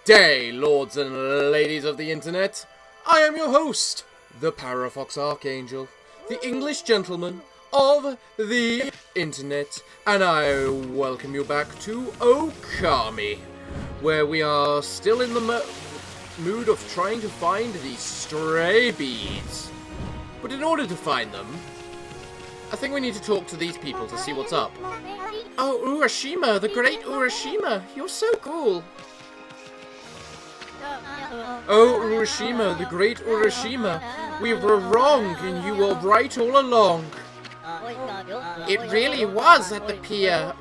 day, lords and ladies of the internet. I am your host, the Parafox Archangel, the English gentleman of the internet, and I welcome you back to Okami, where we are still in the mood of trying to find these stray beads. But in order to find them, I think we need to talk to these people to see what's up. Oh, Urashima, the great Urashima, you're so cool. Oh, Urashima, the great Urashima, we were wrong and you were right all along. It really was at the pier.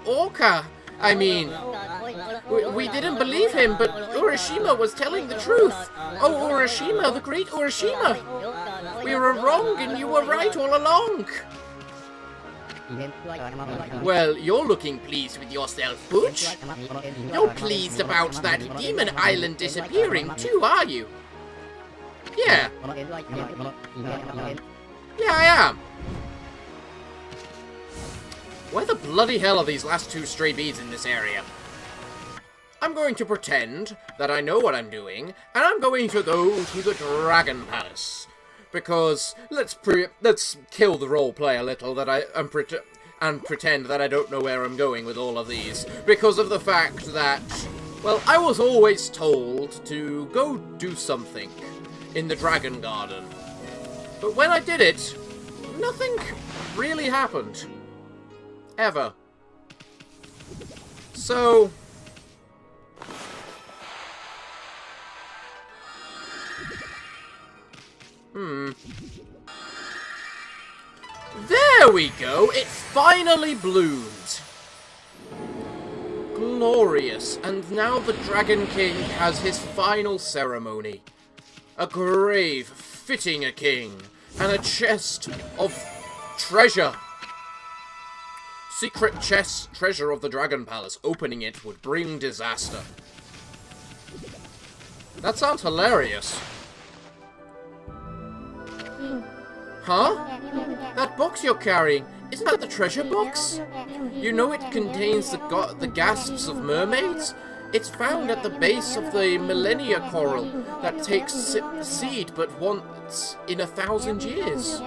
Orca. I mean, we didn't believe him, but Urashima was telling the truth. Oh, Urashima, the great Urashima, we were wrong and you were right all along. Well, you're looking pleased with yourself, Butch. You're pleased about that demon island disappearing too, are you? Yeah. Yeah, I am. Where the bloody hell are these last two stray beads in this area? I'm going to pretend that I know what I'm doing, and I'm going to go to the Dragon Palace. Because let's kill the roleplay a little that and pretend that I don't know where I'm going with all of these. Because of the fact that, well, I was always told to go do something in the Dragon Garden. But when I did it, nothing really happened. Ever. So... There we go! It finally bloomed! Glorious. And now the Dragon King has his final ceremony. A grave fitting a king, and a chest of treasure. Secret chest treasure of the Dragon Palace. Opening it would bring disaster. That sounds hilarious. Huh? That box you're carrying, isn't that the treasure box? You know it contains the gasps of mermaids? It's found at the base of the millennia coral that takes seed but once in 1,000 years.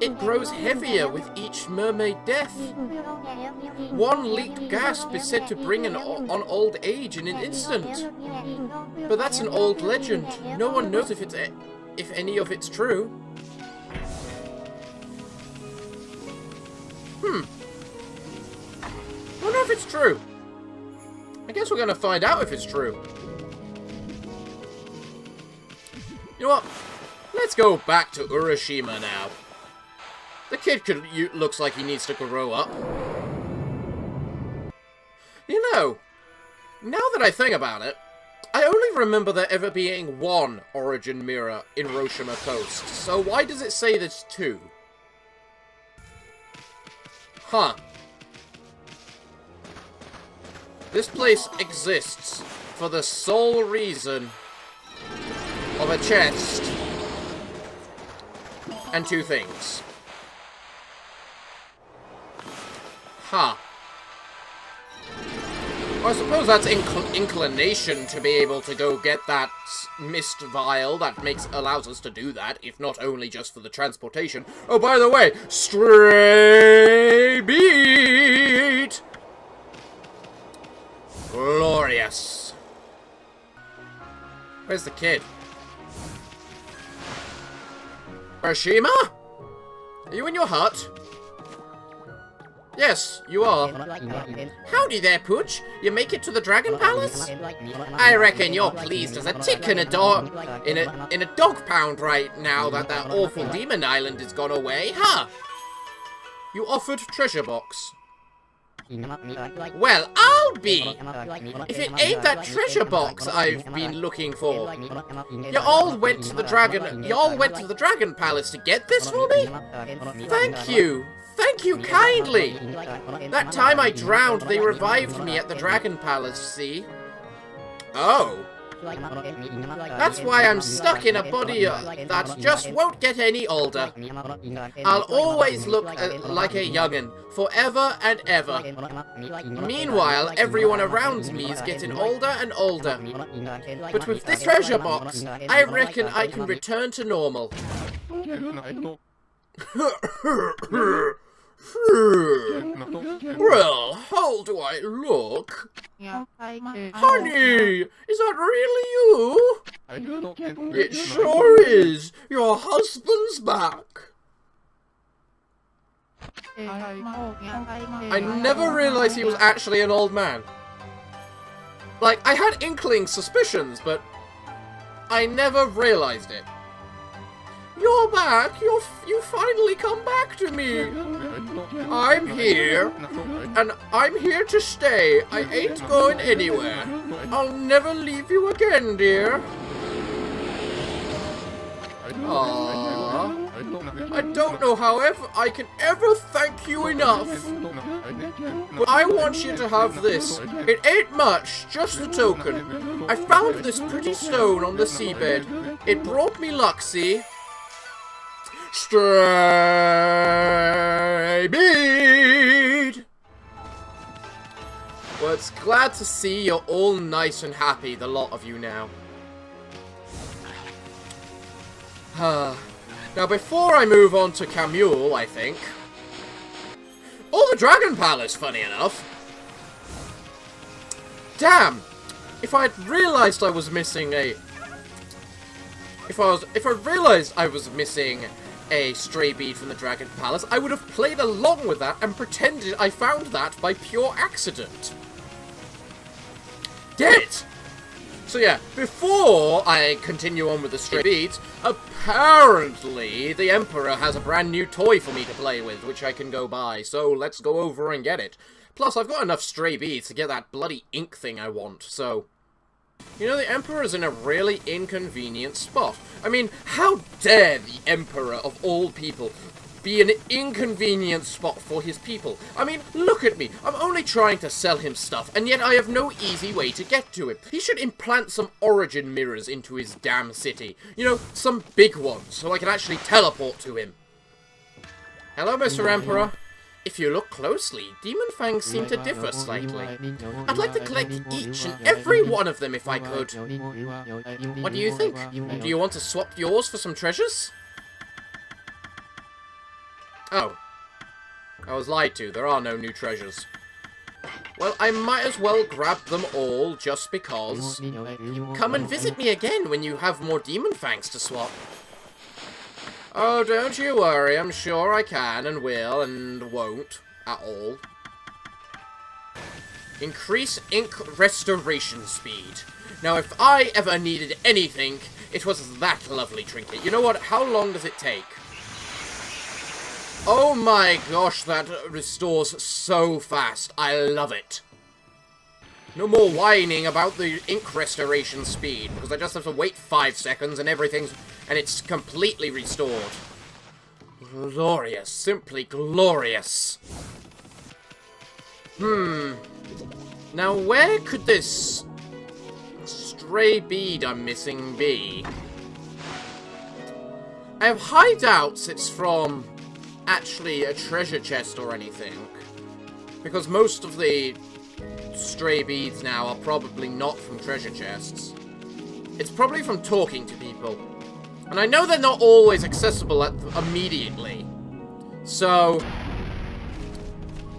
It grows heavier with each mermaid death. One leaked gasp is said to bring on old age in an instant. But that's an old legend. No one knows if any of it's true. Wonder if it's true. I guess we're gonna find out if it's true. You know what? Let's go back to Urashima now. The kid looks like he needs to grow up. You know, now that I think about it, I only remember there ever being one origin mirror in Hiroshima Coast. So why does it say there's two? Huh. This place exists for the sole reason of a chest and two things. Huh. Well, I suppose that's inclination to be able to go get that mist vial that allows us to do that, if not only just for the transportation. Oh, by the way, stray bead! Glorious. Where's the kid? Urashima? Are you in your hut? Yes, you are. Howdy there, Pooch. You make it to the Dragon Palace? I reckon you're pleased as a tick in a dog pound right now that awful demon island has gone away, huh? You offered treasure box. Well, I'll be! If it ain't that treasure box I've been looking for. Y'all went to the Dragon Palace to get this for me? Thank you. Thank you kindly. That time I drowned, they revived me at the Dragon Palace, see? Oh. That's why I'm stuck in a body that just won't get any older. I'll always look like a young'un, forever and ever. Meanwhile, everyone around me is getting older and older. But with this treasure box, I reckon I can return to normal. Well, how do I look? Honey, is that really you? It sure is. Your husband's back. I never realized he was actually an old man. Like, I had inkling suspicions, but I never realized it. You're back! You finally come back to me! I'm here, and I'm here to stay. I ain't going anywhere. I'll never leave you again, dear. Aww. I don't know how I can ever thank you enough. But I want you to have this. It ain't much, just a token. I found this pretty stone on the seabed. It brought me luck, see? Stray bead! Well, it's glad to see you're all nice and happy, the lot of you now. Now, before I move on to Camule, I think... Oh, the Dragon Palace, funny enough. Damn! If I had realized I was missing a... If I realized I was missing a stray bead from the Dragon Palace, I would have played along with that and pretended I found that by pure accident. Damn it! So yeah, before I continue on with the stray beads, apparently the Emperor has a brand new toy for me to play with, which I can go buy, so let's go over and get it. Plus, I've got enough stray beads to get that bloody ink thing I want, so... You know, the Emperor's in a really inconvenient spot. I mean, how dare the Emperor of all people be an inconvenient spot for his people? I mean, look at me. I'm only trying to sell him stuff, and yet I have no easy way to get to him. He should implant some origin mirrors into his damn city. You know, some big ones, so I can actually teleport to him. Hello, Mr. Emperor. If you look closely, demon fangs seem to differ slightly. I'd like to collect each and every one of them if I could. What do you think? Do you want to swap yours for some treasures? Oh. I was lied to. There are no new treasures. Well, I might as well grab them all just because. Come and visit me again when you have more demon fangs to swap. Oh, don't you worry, I'm sure I can and will and won't at all. Increase ink restoration speed. Now, if I ever needed anything, it was that lovely trinket. You know what? How long does it take? Oh my gosh, that restores so fast. I love it. No more whining about the ink restoration speed, because I just have to wait 5 seconds and it's completely restored. Glorious. Simply glorious. Now where could this stray bead I'm missing be? I have high doubts it's from actually a treasure chest or anything, because most of the stray beads now are probably not from treasure chests. It's probably from talking to people. And I know they're not always accessible immediately. So,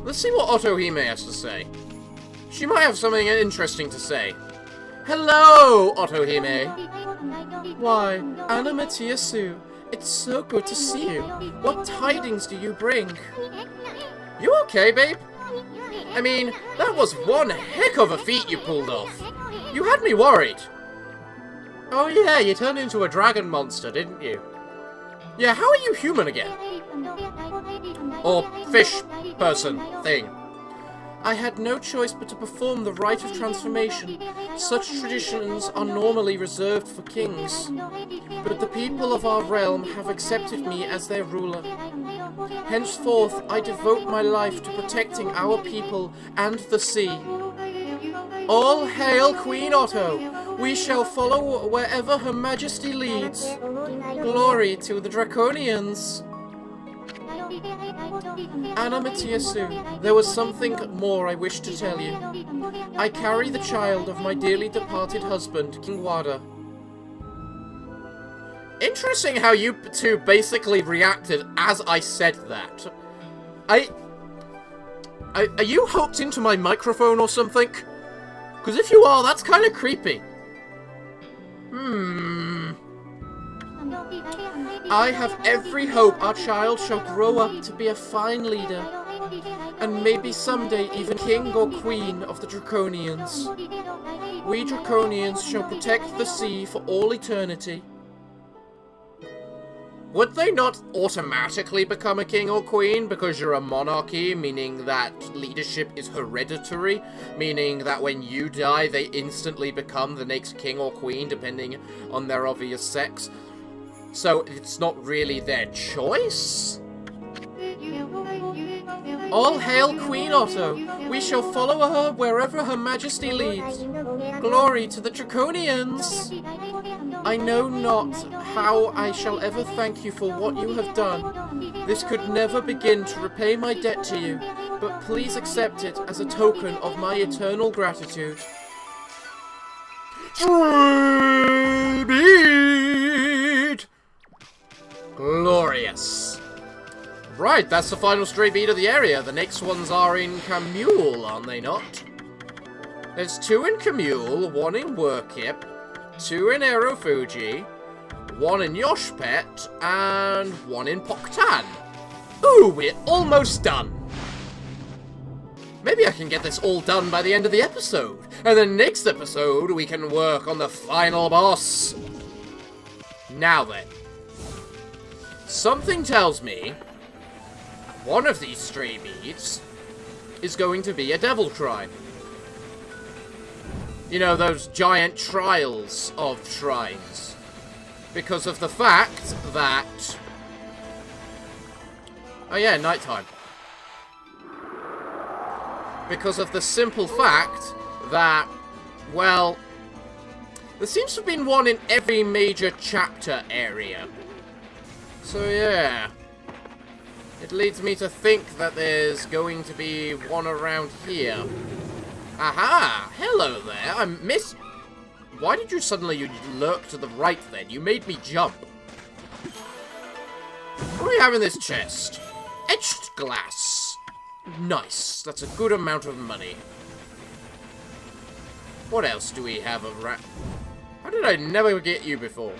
let's see what Otohime has to say. She might have something interesting to say. Hello, Otohime. Why, Anna Matiyasu, it's so good to see you. What tidings do you bring? You okay, babe? I mean, that was one heck of a feat you pulled off. You had me worried. Oh yeah, you turned into a dragon monster, didn't you? Yeah, how are you human again? Or fish person thing. I had no choice but to perform the rite of transformation. Such traditions are normally reserved for kings. But the people of our realm have accepted me as their ruler. Henceforth, I devote my life to protecting our people and the sea. All hail Queen Otto! We shall follow wherever Her Majesty leads. Glory to the Draconians! Anna Matiasu, there was something more I wish to tell you. I carry the child of my dearly departed husband, King Wada. Interesting how you two basically reacted as I said that. Are you hooked into my microphone or something? Because if you are, that's kind of creepy. I have every hope our child shall grow up to be a fine leader, and maybe someday even king or queen of the Draconians. We Draconians shall protect the sea for all eternity. Would they not automatically become a king or queen because you're a monarchy, meaning that leadership is hereditary, meaning that when you die they instantly become the next king or queen depending on their obvious sex? So it's not really their choice? All hail Queen Otto! We shall follow her wherever Her Majesty leads. Glory to the Draconians! I know not how I shall ever thank you for what you have done. This could never begin to repay my debt to you, but please accept it as a token of my eternal gratitude. Bead! Glorious. Right, that's the final stray bead of the area. The next ones are in Camule, aren't they not? There's 2 in Camule, 1 in Workip, 2 in Aerofuji, 1 in Yoshpet, and 1 in Poktan. Ooh, we're almost done. Maybe I can get this all done by the end of the episode. And the next episode, we can work on the final boss. Now then. Something tells me one of these stray beads is going to be a devil shrine. You know, those giant trials of shrines. Because of the fact that... Oh yeah, nighttime. Because of the simple fact that, well, there seems to have been one in every major chapter area. So yeah, it leads me to think that there's going to be one around here. Aha! Hello there, I missed... Why did you suddenly lurk to the right then? You made me jump. What do we have in this chest? Etched glass. Nice, that's a good amount of money. What else do we have around? How did I never get you before?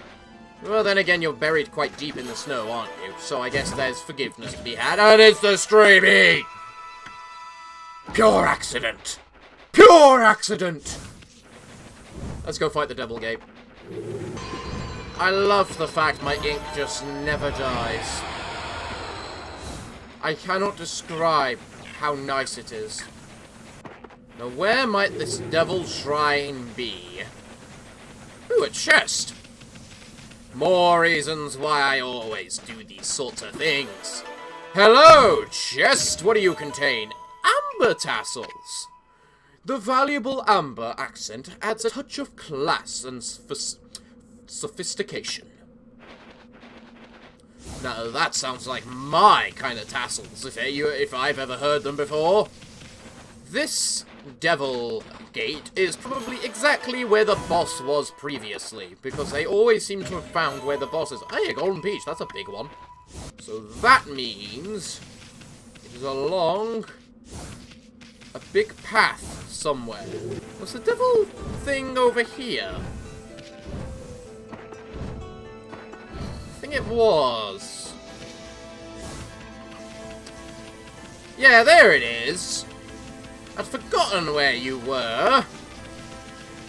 Well, then again, you're buried quite deep in the snow, aren't you? So I guess there's forgiveness to be had. And it's the stray bead! Pure accident! Pure accident! Let's go fight the Devil Gate. I love the fact my ink just never dies. I cannot describe how nice it is. Now, where might this Devil Shrine be? Ooh, a chest! More reasons why I always do these sorts of things. Hello, chest! What do you contain? Amber tassels! The valuable amber accent adds a touch of class and sophistication. Now, that sounds like my kind of tassels, if I've ever heard them before. This Devil Gate is probably exactly where the boss was previously, because they always seem to have found where the boss is. Hey, a golden peach, that's a big one. So that means it is along a big path somewhere. Was the devil thing over here? I think it was. Yeah, there it is. I'd forgotten where you were.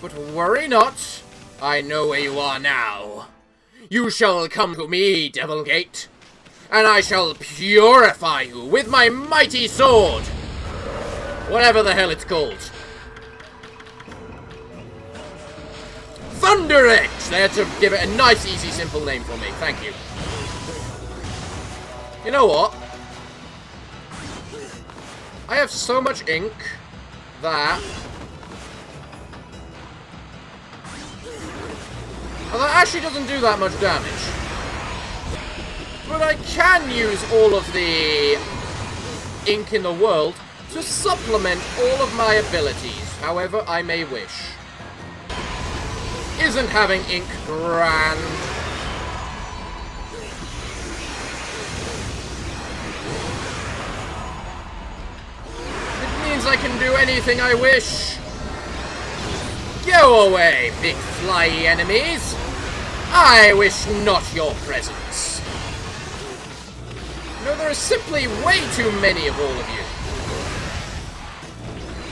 But worry not. I know where you are now. You shall come to me, Devilgate, and I shall purify you with my mighty sword. Whatever the hell it's called. Thunder Edge! They had to give it a nice, easy, simple name for me. Thank you. You know what? I have so much ink that actually doesn't do that much damage. But I can use all of the ink in the world to supplement all of my abilities, however I may wish. Isn't having ink grand? It means I can do anything I wish. Go away, big flyy enemies. I wish not your presence. No, there are simply way too many of all of you.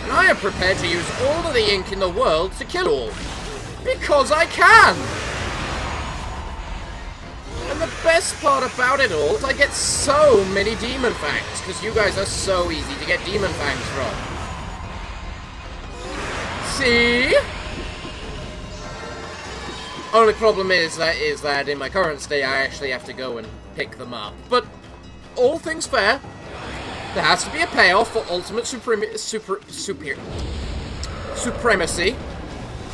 And I am prepared to use all of the ink in the world to kill all. Because I can! And the best part about it all is I get so many demon fangs, because you guys are so easy to get demon fangs from. See? Only problem is that in my current state I actually have to go and pick them up. But all things fair, there has to be a payoff for ultimate supremacy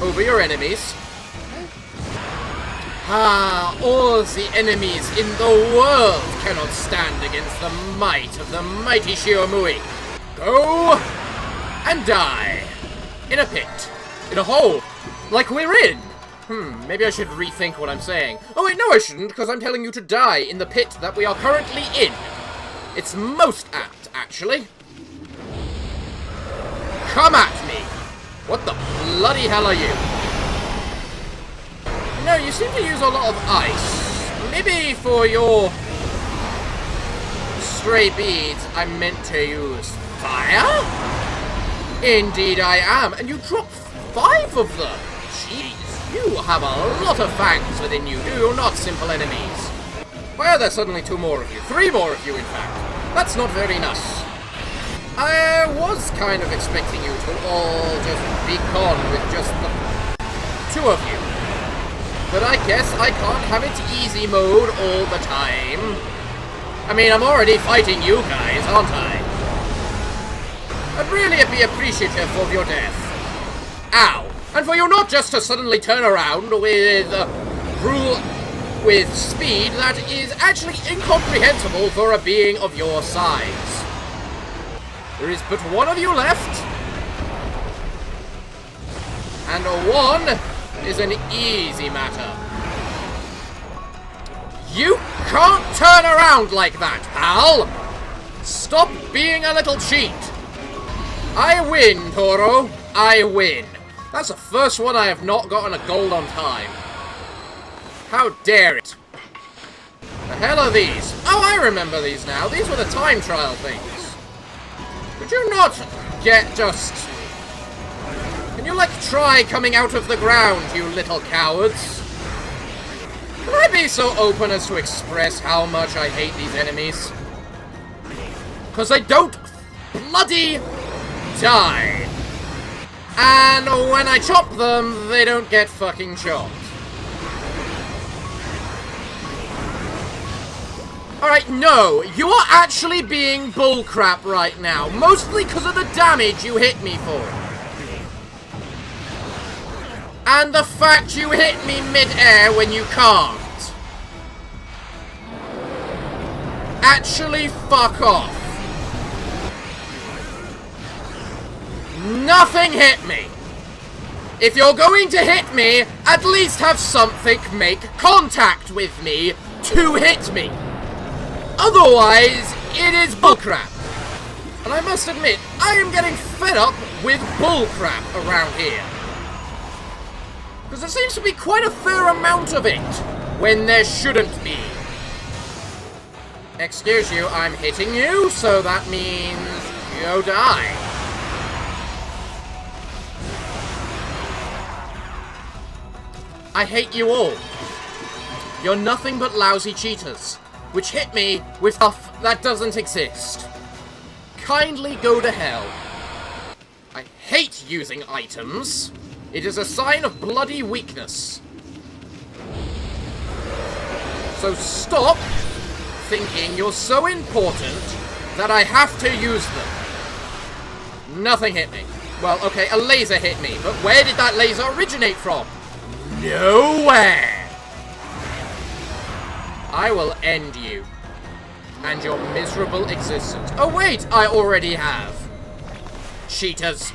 over your enemies. All the enemies in the world cannot stand against the might of the mighty Shiomui. Go and die in a pit, in a hole, like we're in. Maybe I should rethink what I'm saying. Oh wait, no I shouldn't, because I'm telling you to die in the pit that we are currently in. It's most apt, actually. Come at me! What the bloody hell are you? No, you seem to use a lot of ice. Maybe for your stray beads, I meant to use fire? Indeed I am, and you dropped 5 of them. Jeez. You have a lot of fangs within you, do you not, simple enemies? Why are there suddenly 2 more of you? 3 more of you, in fact. That's not very nice. I was kind of expecting you to all just be gone with just the 2 of you. But I guess I can't have it easy mode all the time. I mean, I'm already fighting you guys, aren't I? I'd really be appreciative of your death. Ow. And for you not just to suddenly turn around with with speed that is actually incomprehensible for a being of your size. There is but 1 of you left. And a 1 is an easy matter. You can't turn around like that, pal! Stop being a little cheat. I win, Toro. I win. That's the first one I have not gotten a gold on time. How dare it? The hell are these? Oh, I remember these now. These were the time trial things. Could you not get just... Can you, like, try coming out of the ground, you little cowards? Can I be so open as to express how much I hate these enemies? Because they don't bloody die. And when I chop them, they don't get fucking chopped. Alright, no, you are actually being bullcrap right now. Mostly because of the damage you hit me for. And the fact you hit me mid-air when you can't. Actually, fuck off. Nothing hit me. If you're going to hit me, at least have something make contact with me to hit me. Otherwise, it is bullcrap. And I must admit, I am getting fed up with bullcrap around here. Because there seems to be quite a fair amount of it, when there shouldn't be. Excuse you, I'm hitting you, so that means you die. I hate you all. You're nothing but lousy cheaters, which hit me with stuff that doesn't exist. Kindly go to hell. I hate using items. It is a sign of bloody weakness. So stop thinking you're so important that I have to use them. Nothing hit me. Well, okay, a laser hit me, but where did that laser originate from? Nowhere! I will end you. And your miserable existence. Oh wait, I already have. Cheaters.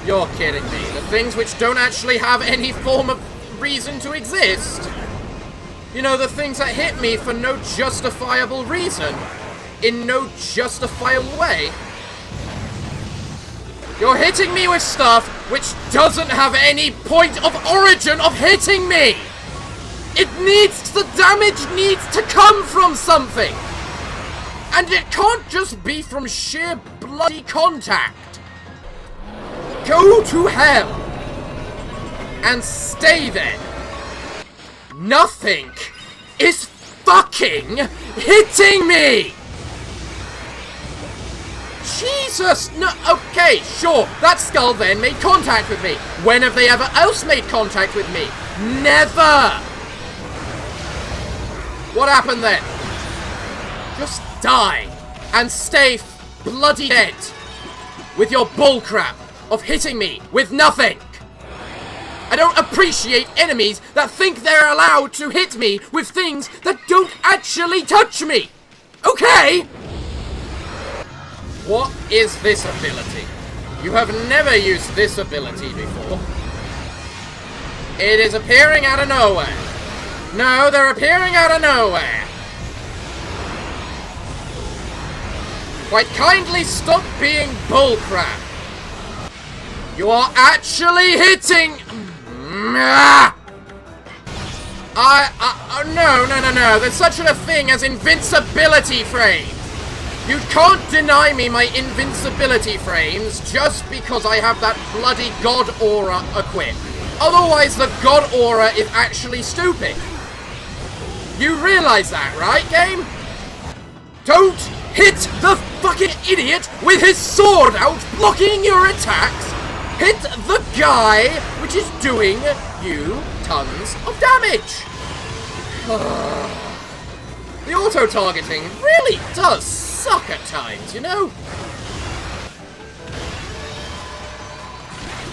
You're kidding me. The things which don't actually have any form of reason to exist. You know, the things that hit me for no justifiable reason. In no justifiable way. You're hitting me with stuff which doesn't have any point of origin of hitting me. The damage needs to come from something. And it can't just be from sheer bloody contact. Go to hell. And stay there. Nothing is fucking hitting me. Jesus! No, okay, sure. That skull then made contact with me. When have they ever else made contact with me? Never! What happened then? Just die. And stay bloody dead. With your bullcrap of hitting me with nothing. I don't appreciate enemies that think they're allowed to hit me with things that don't actually touch me. Okay? What is this ability? You have never used this ability before. It is appearing out of nowhere. No, they're appearing out of nowhere. Quite kindly stop being bullcrap. You are actually hitting... No. There's such a thing as invincibility frames. You can't deny me my invincibility frames just because I have that bloody god aura equipped. Otherwise, the god aura is actually stupid. You realize that, right, game? Don't hit the fucking idiot with his sword out blocking your attacks. Hit the guy which is doing you tons of damage. The auto-targeting really does suck at times, you know?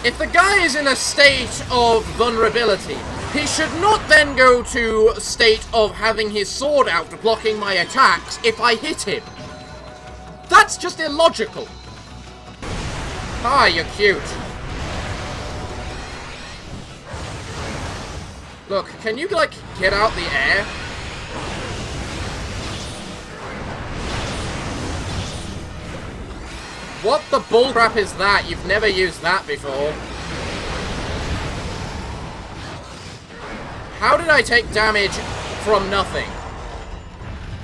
If the guy is in a state of vulnerability, he should not then go to a state of having his sword out blocking my attacks if I hit him. That's just illogical. Hi, you're cute. Look, can you, like, get out the air? What the bullcrap is that? You've never used that before. How did I take damage from nothing?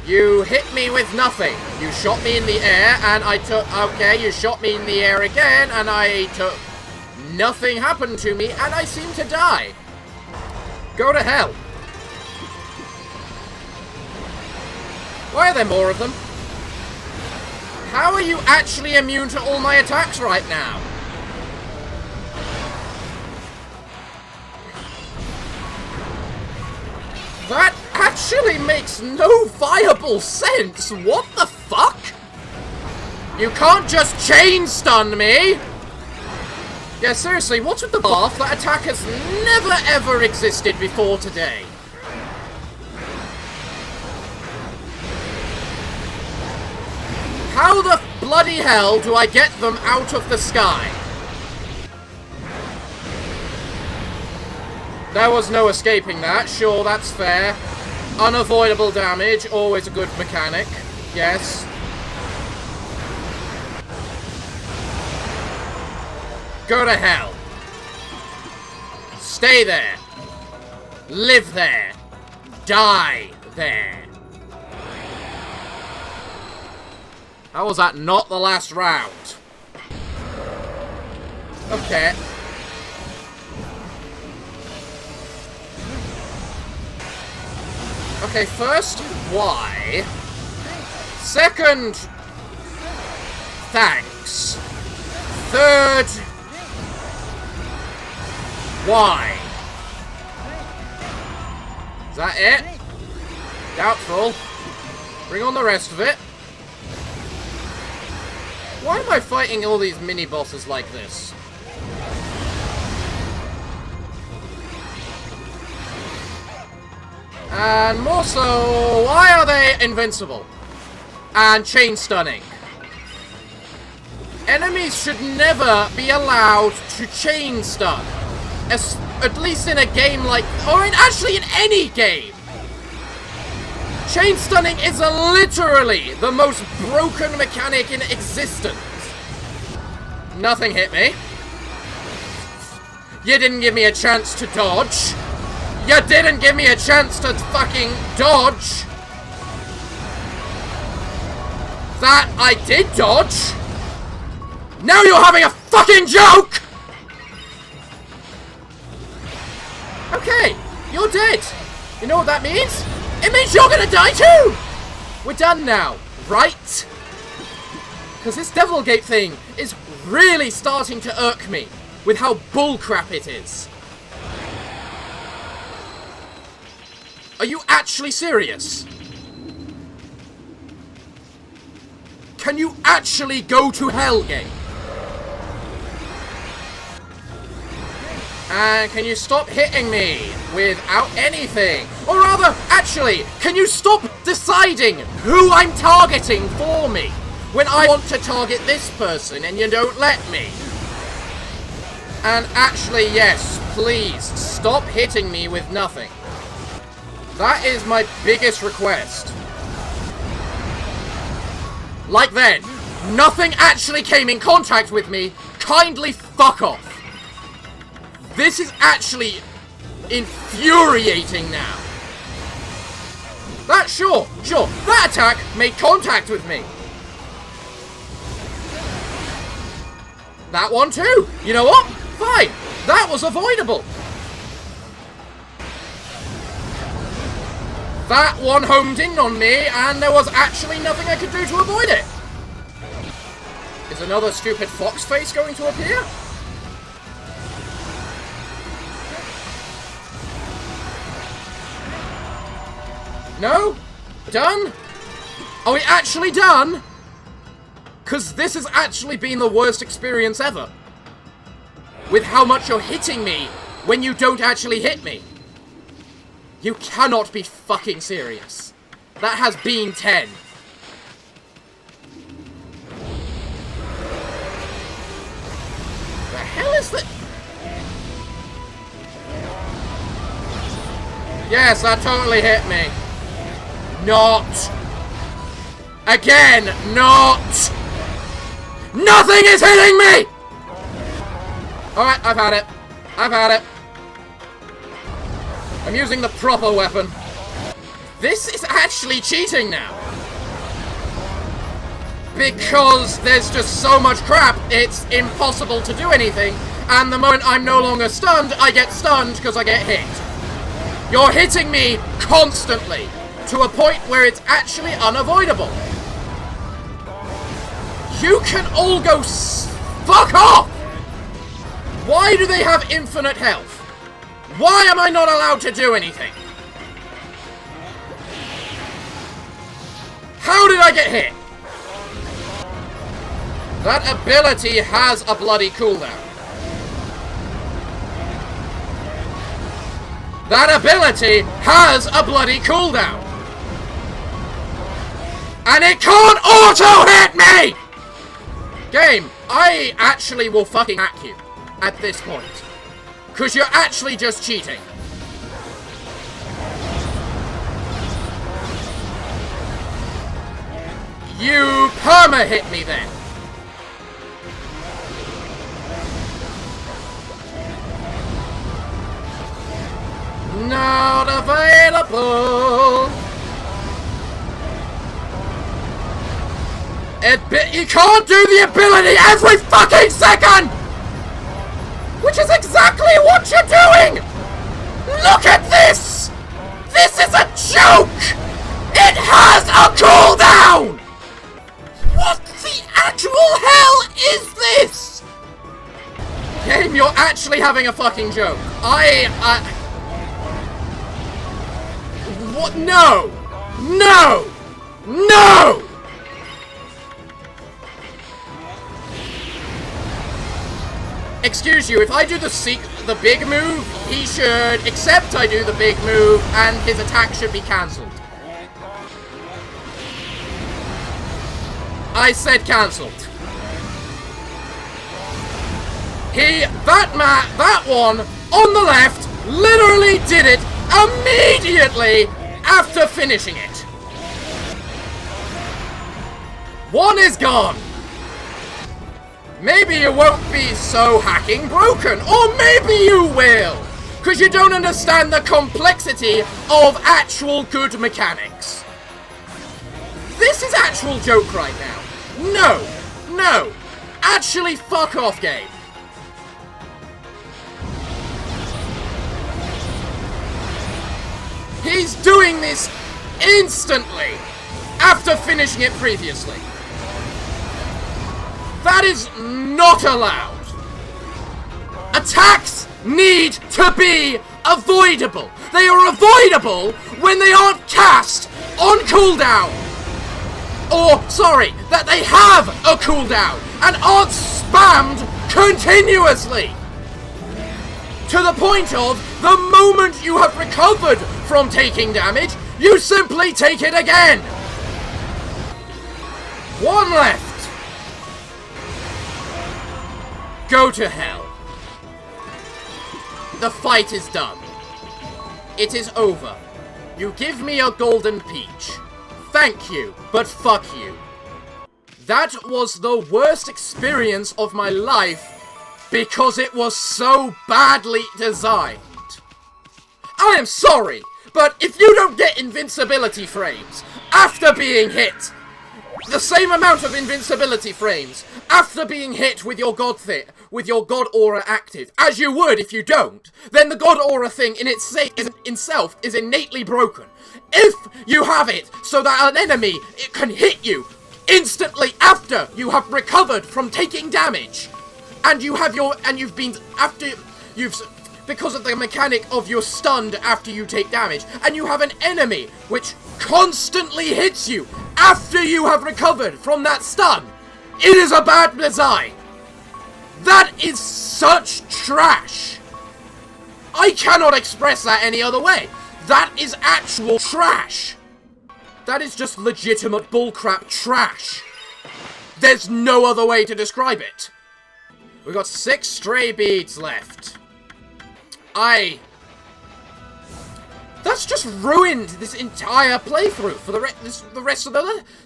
You hit me with nothing. You shot me in the air and I took... Okay, you shot me in the air again and I took... Nothing happened to me and I seem to die. Go to hell. Why are there more of them? How are you actually immune to all my attacks right now? That actually makes no viable sense. What the fuck? You can't just chain stun me. Yeah, seriously, what's with the bath? That attack has never ever existed before today. How the bloody hell do I get them out of the sky? There was no escaping that. Sure, that's fair. Unavoidable damage, always a good mechanic. Yes. Go to hell. Stay there. Live there. Die there. How was that not the last round? Okay. Okay, first, why? Second, thanks. Third, why? Is that it? Doubtful. Bring on the rest of it. Why am I fighting all these mini-bosses like this? And more so, why are they invincible? And chain stunning. Enemies should never be allowed to chain stun. At least in a game like... Or actually in any game. Chain stunning is literally the most broken mechanic in existence. Nothing hit me. You didn't give me a chance to dodge. You didn't give me a chance to fucking dodge. That I did dodge. Now you're having a fucking joke! Okay, you're dead. You know what that means? It means you're gonna die too! We're done now, right? Because this Devilgate thing is really starting to irk me with how bullcrap it is. Are you actually serious? Can you actually go to Hellgate? And can you stop hitting me without anything? Or rather, actually, can you stop deciding who I'm targeting for me when I want to target this person and you don't let me? And actually, yes, please, stop hitting me with nothing. That is my biggest request. Like then, nothing actually came in contact with me. Kindly fuck off. This is actually infuriating now. Sure, that attack made contact with me. That one too. You know what? Fine. That was avoidable. That one homed in on me, and there was actually nothing I could do to avoid it. Is another stupid fox face going to appear? No? Done? Are we actually done? Because this has actually been the worst experience ever. With how much you're hitting me when you don't actually hit me. You cannot be fucking serious. That has been 10. The hell is that? Yes, that totally hit me. Not. Again, not. Nothing is hitting me! Alright, I've had it. I've had it. I'm using the proper weapon. This is actually cheating now. Because there's just so much crap, it's impossible to do anything. And the moment I'm no longer stunned, I get stunned because I get hit. You're hitting me constantly. To a point where it's actually unavoidable. You can all go fuck off! Why do they have infinite health? Why am I not allowed to do anything? How did I get hit? That ability has a bloody cooldown. That ability has a bloody cooldown. And it can't auto-hit me! Game, I actually will fucking hack you at this point. Because you're actually just cheating. You perma-hit me then. Not available. You can't do the ability every fucking second! Which is exactly what you're doing! Look at this! This is a joke! It has a cooldown! What the actual hell is this? Game, you're actually having a fucking joke. What? No! No! No! Excuse you, if I do the the big move, he should accept I do the big move, and his attack should be cancelled. I said cancelled. That one on the left literally did it immediately after finishing it. One is gone. Maybe you won't be so hacking broken, or maybe you will, because you don't understand the complexity of actual good mechanics. This is actual joke right now. No, actually fuck off, game. He's doing this instantly after finishing it previously. That is not allowed. Attacks need to be avoidable. They are avoidable when they aren't cast on cooldown. Or, sorry, that they have a cooldown and aren't spammed continuously. To the point of, the moment you have recovered from taking damage, you simply take it again. One left. Go to hell. The fight is done. It is over. You give me a golden peach. Thank you, but fuck you. That was the worst experience of my life because it was so badly designed. I am sorry, but if you don't get invincibility frames after being hit, the same amount of invincibility frames after being hit with your god aura active, as you would if you don't, then the god aura thing in itself is innately broken. If you have it so that an enemy can hit you instantly after you have recovered from taking damage, and because of the mechanic of you're stunned after you take damage, and you have an enemy which constantly hits you after you have recovered from that stun, it is a bad design. That is such trash. I cannot express that any other way. That is actual trash. That is just legitimate bullcrap trash. There's no other way to describe it. We've got 6 stray beads left. That's just ruined this entire playthrough for the rest of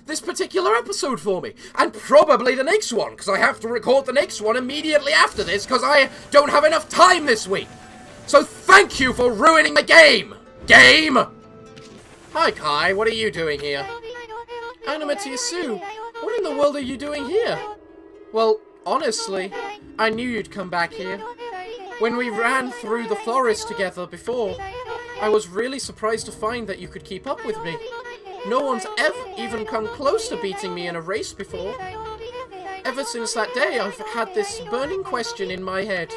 this particular episode for me. And probably the next one, because I have to record the next one immediately after this, because I don't have enough time this week. So thank you for ruining the game! Game! Hi Kai, what are you doing here? Animatiasu, what in the world are you doing here? Well, honestly, I knew you'd come back here. When we ran through the forest together before, I was really surprised to find that you could keep up with me. No one's ever even come close to beating me in a race before. Ever since that day, I've had this burning question in my head.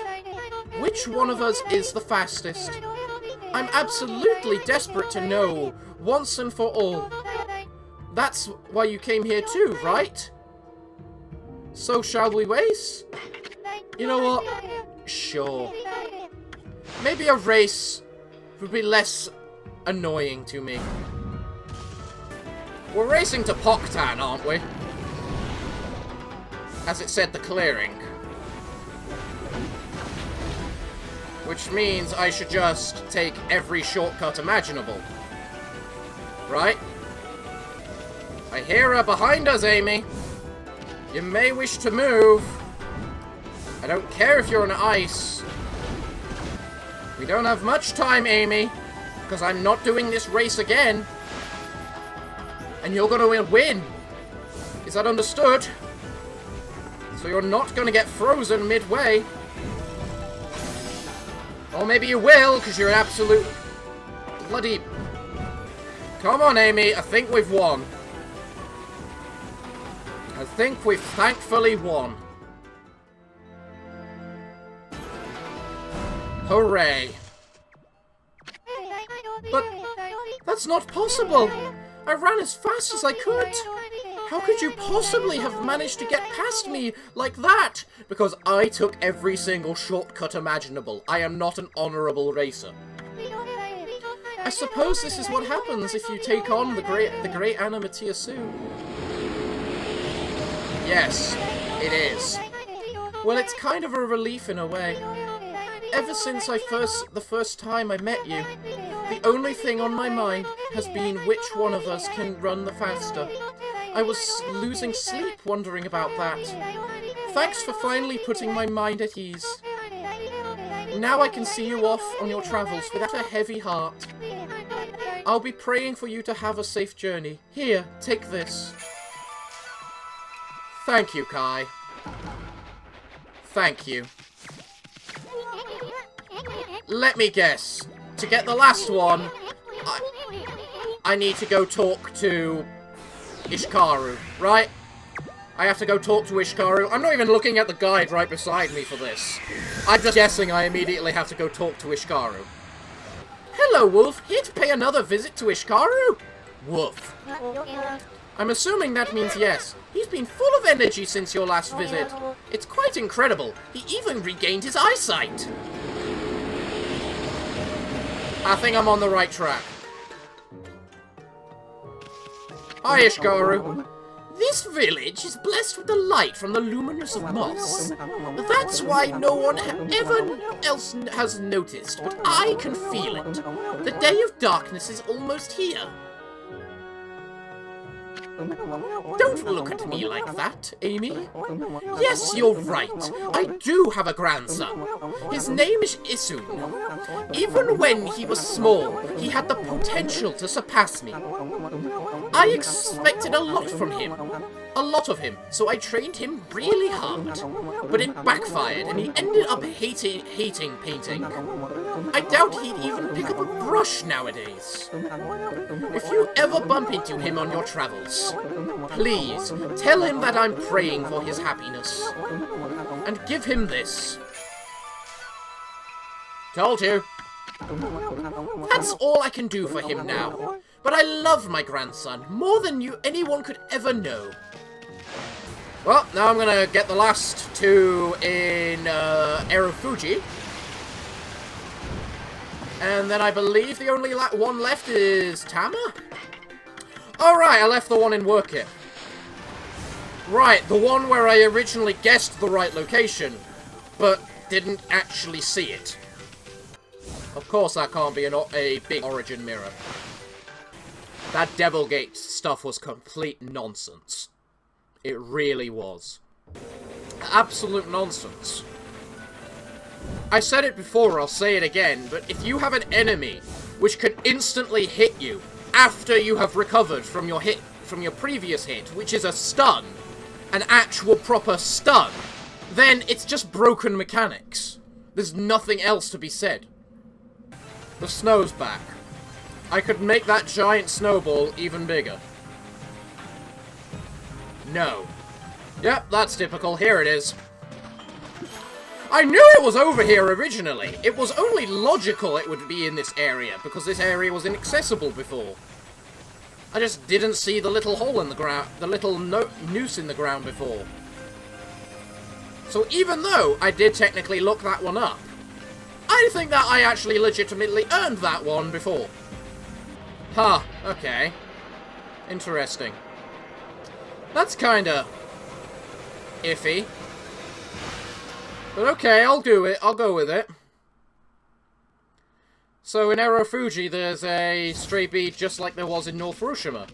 Which one of us is the fastest? I'm absolutely desperate to know, once and for all. That's why you came here too, right? So shall we race? You know what? Sure. Maybe a race would be less annoying to me. We're racing to Poktan, aren't we? As it said, the clearing. Which means I should just take every shortcut imaginable. Right? I hear her behind us, Amy. You may wish to move. I don't care if you're on ice. We don't have much time, Amy, because I'm not doing this race again. And you're going to win. Is that understood? So you're not going to get frozen midway. Or maybe you will, because you're an absolute bloody... Come on, Amy, I think we've won. I think we've thankfully won. Hooray. But that's not possible. I ran as fast as I could. How could you possibly have managed to get past me like that? Because I took every single shortcut imaginable. I am not an honourable racer. I suppose this is what happens if you take on the great Animatia soon. Yes, it is. Well, it's kind of a relief in a way. Ever since the first time I met you, the only thing on my mind has been which one of us can run the faster. I was losing sleep wondering about that. Thanks for finally putting my mind at ease. Now I can see you off on your travels without a heavy heart. I'll be praying for you to have a safe journey. Here, take this. Thank you, Kai. Thank you. Let me guess. To get the last one, I need to go talk to Ishikaru, right? I have to go talk to Ishikaru. I'm not even looking at the guide right beside me for this. I'm just guessing I immediately have to go talk to Ishikaru. Hello, Wolf. Here to pay another visit to Ishikaru? Wolf. I'm assuming that means yes. He's been full of energy since your last visit. It's quite incredible. He even regained his eyesight. I think I'm on the right track. Hi, Ishikaru. This village is blessed with the light from the luminous of moss. That's why no one else has noticed, but I can feel it. The day of darkness is almost here. Don't look at me like that, Amy. Yes, you're right. I do have a grandson. His name is Isun. Even when he was small, he had the potential to surpass me. I expected a lot from him. A lot of him, so I trained him really hard. But it backfired, and he ended up hating painting. I doubt he'd even pick up a brush nowadays. If you ever bump into him on your travels, please tell him that I'm praying for his happiness. And give him this. Told you. That's all I can do for him now. But I love my grandson more than anyone could ever know. Well, now I'm gonna get the last two in Erofuji. And then I believe the only one left is Tama? Alright, I left the one in Workit. Right, the one where I originally guessed the right location, but didn't actually see it. Of course that can't be a big origin mirror. That Devil Gate stuff was complete nonsense. It really was. Absolute nonsense. I said it before, I'll say it again, but if you have an enemy which can instantly hit you after you have recovered from your previous hit, which is a stun, an actual proper stun, then it's just broken mechanics. There's nothing else to be said. The snow's back. I could make that giant snowball even bigger. No. Yep, that's typical. Here it is. I knew it was over here originally. It was only logical it would be in this area, because this area was inaccessible before. I just didn't see the little hole in the ground, the little noose in the ground before. So even though I did technically look that one up, I think that I actually legitimately earned that one before. Huh, okay. Interesting. That's kinda iffy. But okay, I'll do it. I'll go with it. So in Erofuji, there's a stray bead just like there was in North Hiroshima.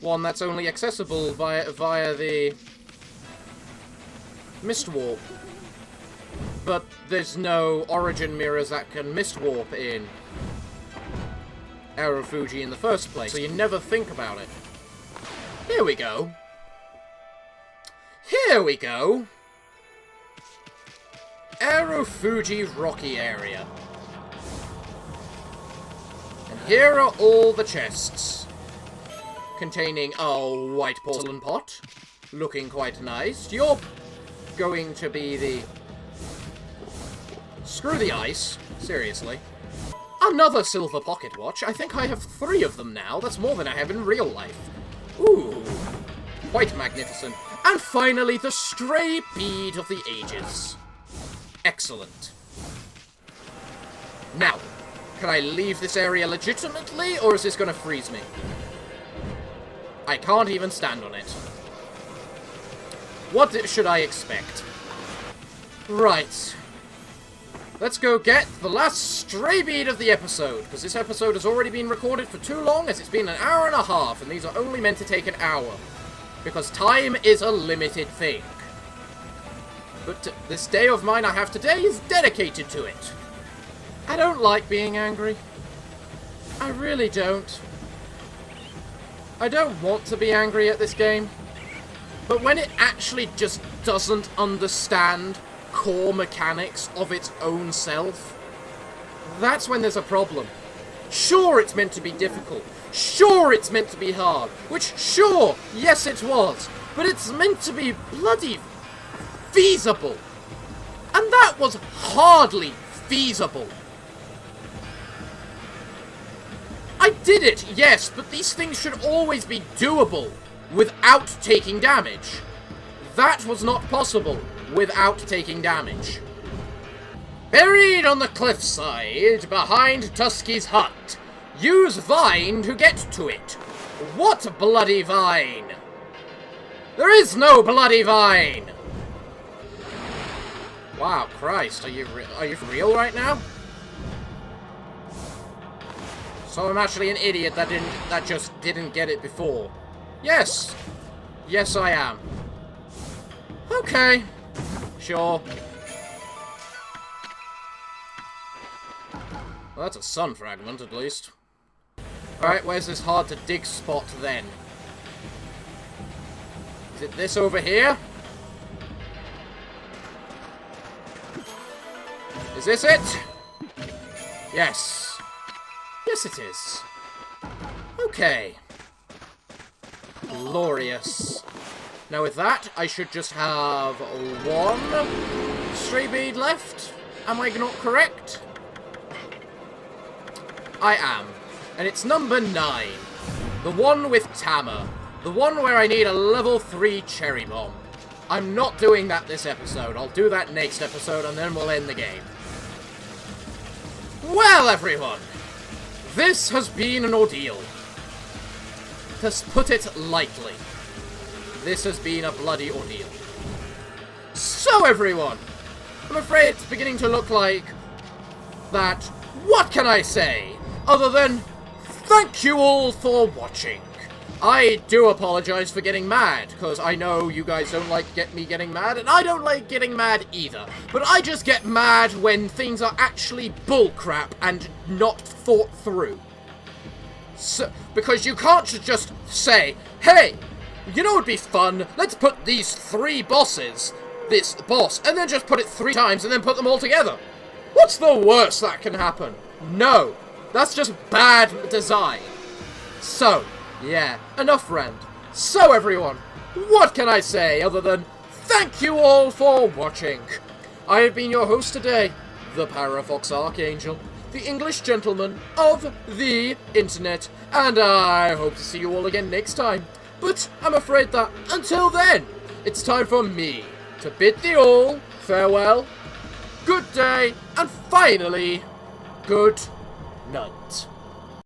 One that's only accessible via the mist warp. But there's no origin mirrors that can mist warp in Erofuji in the first place, so you never think about it. Here we go. Here we go. Erofuji rocky area. And here are all the chests. Containing a white porcelain pot. Looking quite nice. You're going to be the... Screw the ice. Seriously. Another silver pocket watch. I think I have 3 of them now. That's more than I have in real life. Ooh. Quite magnificent. And finally, the stray bead of the ages. Excellent. Now, can I leave this area legitimately, or is this going to freeze me? I can't even stand on it. What should I expect? Right. Let's go get the last stray bead of the episode, because this episode has already been recorded for too long, as it's been an hour and a half, and these are only meant to take an hour. Because time is a limited thing. But this day of mine I have today is dedicated to it. I don't like being angry. I really don't. I don't want to be angry at this game. But when it actually just doesn't understand core mechanics of its own self, that's when there's a problem. Sure, it's meant to be difficult. Sure, it's meant to be hard. Which, sure, yes it was. But it's meant to be bloody feasible. And that was hardly feasible. I did it, yes, but these things should always be doable without taking damage. That was not possible without taking damage. Buried on the cliffside behind Tusky's hut. Use vine to get to it. What bloody vine? There is no bloody vine! Wow, Christ, are you for real right now? So I'm actually an idiot that just didn't get it before. Yes. Yes, I am. Okay. Sure. Well, that's a sun fragment, at least. Alright, where's this hard-to-dig spot, then? Is it this over here? Is this it? Yes. Yes, it is. Okay. Glorious. Now with that, I should just have one stray bead left. Am I not correct? I am. And it's number 9. The one with Tama. The one where I need a level 3 cherry bomb. I'm not doing that this episode. I'll do that next episode and then we'll end the game. Well, everyone. This has been an ordeal. To put it lightly. This has been a bloody ordeal. So, everyone. I'm afraid it's beginning to look like that. What can I say? Other than, thank you all for watching. I do apologize for getting mad, because I know you guys don't like me getting mad, and I don't like getting mad either. But I just get mad when things are actually bullcrap and not thought through. So, because you can't just say, hey, you know what would be fun? Let's put these 3 bosses, this boss, and then just put it 3 times and then put them all together. What's the worst that can happen? No. That's just bad design. So, yeah, enough rant. So everyone, what can I say other than thank you all for watching. I have been your host today, the Parafox Archangel, the English gentleman of the internet, and I hope to see you all again next time. But I'm afraid that until then, it's time for me to bid thee all farewell, good day, and finally, good night.